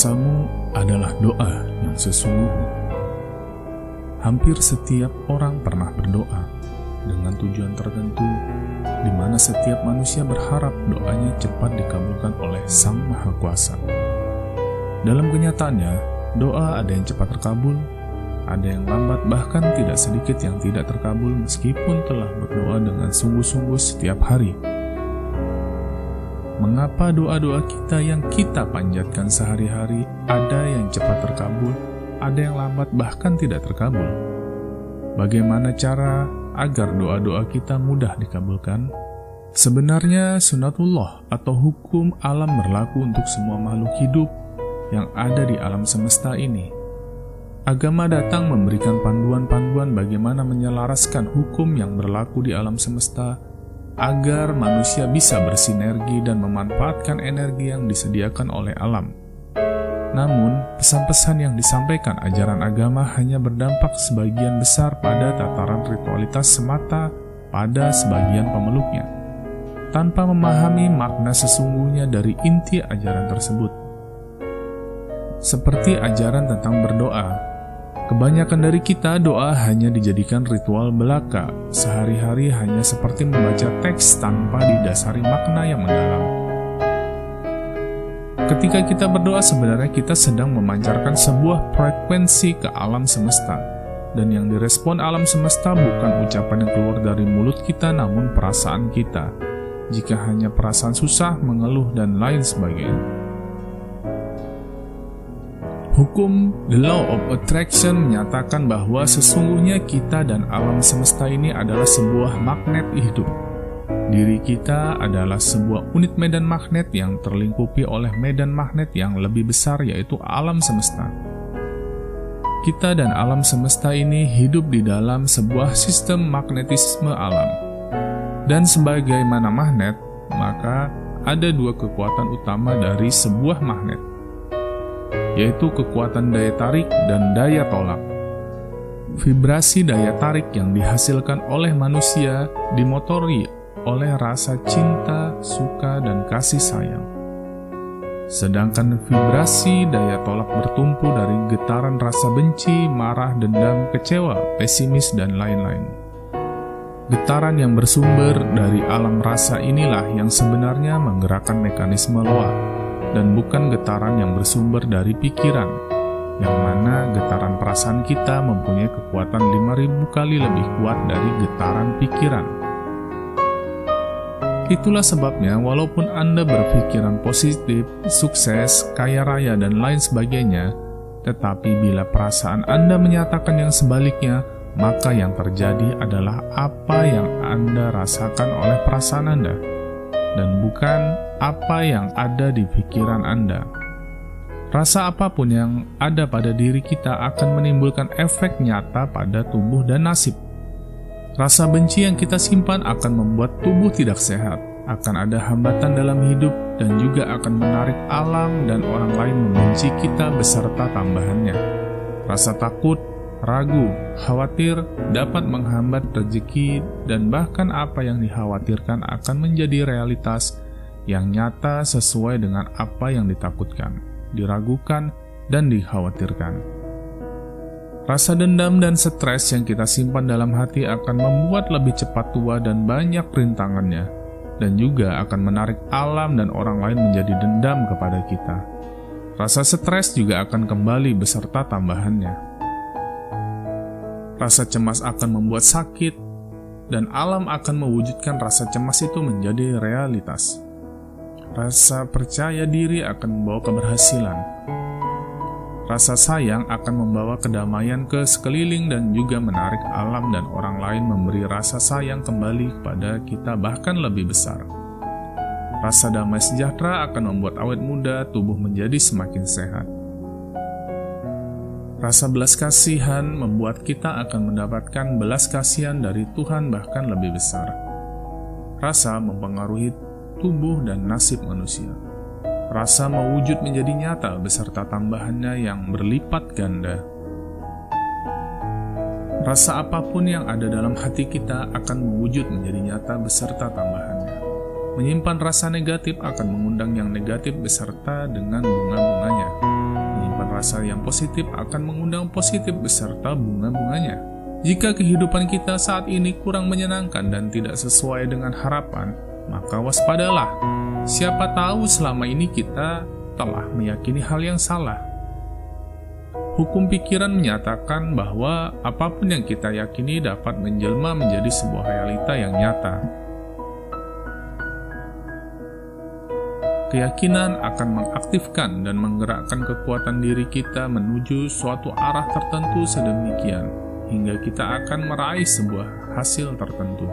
Rasamu adalah doa yang sesungguhnya. Hampir setiap orang pernah berdoa dengan tujuan tertentu, di mana setiap manusia berharap doanya cepat dikabulkan oleh Sang Maha Kuasa. Dalam kenyataannya, doa ada yang cepat terkabul, ada yang lambat, bahkan tidak sedikit yang tidak terkabul meskipun telah berdoa dengan sungguh-sungguh setiap hari. Mengapa doa-doa kita yang kita panjatkan sehari-hari ada yang cepat terkabul, ada yang lambat bahkan tidak terkabul? Bagaimana cara agar doa-doa kita mudah dikabulkan? Sebenarnya sunatullah atau hukum alam berlaku untuk semua makhluk hidup yang ada di alam semesta ini. Agama datang memberikan panduan-panduan bagaimana menyelaraskan hukum yang berlaku di alam semesta agar manusia bisa bersinergi dan memanfaatkan energi yang disediakan oleh alam. Namun, pesan-pesan yang disampaikan ajaran agama hanya berdampak sebagian besar pada tataran ritualitas semata pada sebagian pemeluknya, tanpa memahami makna sesungguhnya dari inti ajaran tersebut. Seperti ajaran tentang berdoa, kebanyakan dari kita doa hanya dijadikan ritual belaka, sehari-hari hanya seperti membaca teks tanpa didasari makna yang mendalam. Ketika kita berdoa, sebenarnya kita sedang memancarkan sebuah frekuensi ke alam semesta, dan yang direspon alam semesta bukan ucapan yang keluar dari mulut kita, namun perasaan kita. Jika hanya perasaan susah, mengeluh, dan lain sebagainya. Hukum The Law of Attraction menyatakan bahwa sesungguhnya kita dan alam semesta ini adalah sebuah magnet hidup. Diri kita adalah sebuah unit medan magnet yang terlingkupi oleh medan magnet yang lebih besar, yaitu alam semesta. Kita dan alam semesta ini hidup di dalam sebuah sistem magnetisme alam. Dan sebagaimana magnet, maka ada dua kekuatan utama dari sebuah magnet, yaitu kekuatan daya tarik dan daya tolak. Vibrasi daya tarik yang dihasilkan oleh manusia dimotori oleh rasa cinta, suka, dan kasih sayang. Sedangkan vibrasi daya tolak bertumpu dari getaran rasa benci, marah, dendam, kecewa, pesimis, dan lain-lain. Getaran yang bersumber dari alam rasa inilah yang sebenarnya menggerakkan mekanisme loa, dan bukan getaran yang bersumber dari pikiran, yang mana getaran perasaan kita mempunyai kekuatan 5.000 kali lebih kuat dari getaran pikiran. Itulah sebabnya walaupun Anda berpikiran positif, sukses, kaya raya, dan lain sebagainya, tetapi bila perasaan Anda menyatakan yang sebaliknya, maka yang terjadi adalah apa yang Anda rasakan oleh perasaan Anda, dan bukan apa yang ada di pikiran Anda. Rasa apapun yang ada pada diri kita akan menimbulkan efek nyata pada tubuh dan nasib. Rasa benci yang kita simpan akan membuat tubuh tidak sehat, akan ada hambatan dalam hidup, dan juga akan menarik alam dan orang lain membenci kita beserta tambahannya. Rasa takut, ragu, khawatir dapat menghambat rezeki, dan bahkan apa yang dikhawatirkan akan menjadi realitas yang nyata sesuai dengan apa yang ditakutkan, diragukan, dan dikhawatirkan. Rasa dendam dan stres yang kita simpan dalam hati akan membuat lebih cepat tua dan banyak rintangannya, dan juga akan menarik alam dan orang lain menjadi dendam kepada kita. Rasa stres juga akan kembali beserta tambahannya. Rasa cemas akan membuat sakit, dan alam akan mewujudkan rasa cemas itu menjadi realitas. Rasa percaya diri akan membawa keberhasilan. Rasa sayang akan membawa kedamaian ke sekeliling dan juga menarik alam dan orang lain memberi rasa sayang kembali kepada kita bahkan lebih besar. Rasa damai sejahtera akan membuat awet muda tubuh menjadi semakin sehat. Rasa belas kasihan membuat kita akan mendapatkan belas kasihan dari Tuhan bahkan lebih besar. Rasa mempengaruhi tubuh dan nasib manusia. Rasa mewujud menjadi nyata beserta tambahannya yang berlipat ganda. Rasa apapun yang ada dalam hati kita akan mewujud menjadi nyata beserta tambahannya. Menyimpan rasa negatif akan mengundang yang negatif beserta dengan bunga-bunganya. rasa yang positif akan mengundang positif beserta bunga-bunganya. Jika kehidupan kita saat ini kurang menyenangkan dan tidak sesuai dengan harapan, maka waspadalah. Siapa tahu selama ini kita telah meyakini hal yang salah. Hukum pikiran menyatakan bahwa apapun yang kita yakini dapat menjelma menjadi sebuah realita yang nyata. Keyakinan akan mengaktifkan dan menggerakkan kekuatan diri kita menuju suatu arah tertentu sedemikian, hingga kita akan meraih sebuah hasil tertentu.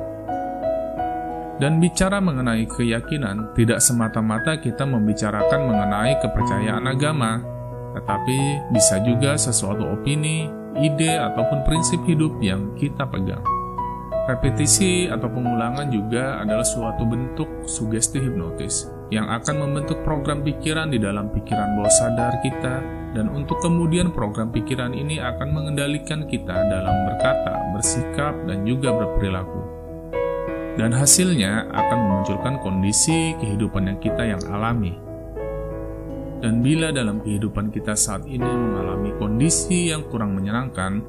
Dan bicara mengenai keyakinan, tidak semata-mata kita membicarakan mengenai kepercayaan agama, tetapi bisa juga sesuatu opini, ide, ataupun prinsip hidup yang kita pegang. Repetisi atau pengulangan juga adalah suatu bentuk sugesti hipnotis yang akan membentuk program pikiran di dalam pikiran bawah sadar kita, dan untuk kemudian program pikiran ini akan mengendalikan kita dalam berkata, bersikap, dan juga berperilaku. Dan hasilnya akan memunculkan kondisi kehidupan yang kita yang alami. Dan bila dalam kehidupan kita saat ini mengalami kondisi yang kurang menyenangkan,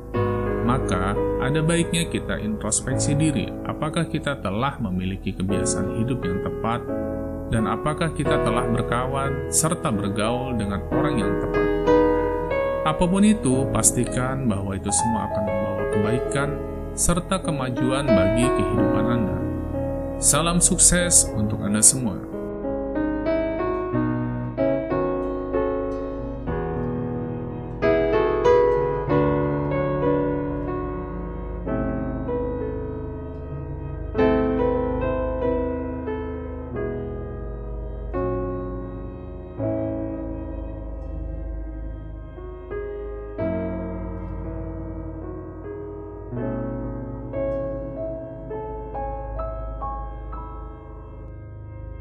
maka ada baiknya kita introspeksi diri, apakah kita telah memiliki kebiasaan hidup yang tepat, dan apakah kita telah berkawan serta bergaul dengan orang yang tepat. Apapun itu, pastikan bahwa itu semua akan membawa kebaikan serta kemajuan bagi kehidupan Anda. Salam sukses untuk Anda semua.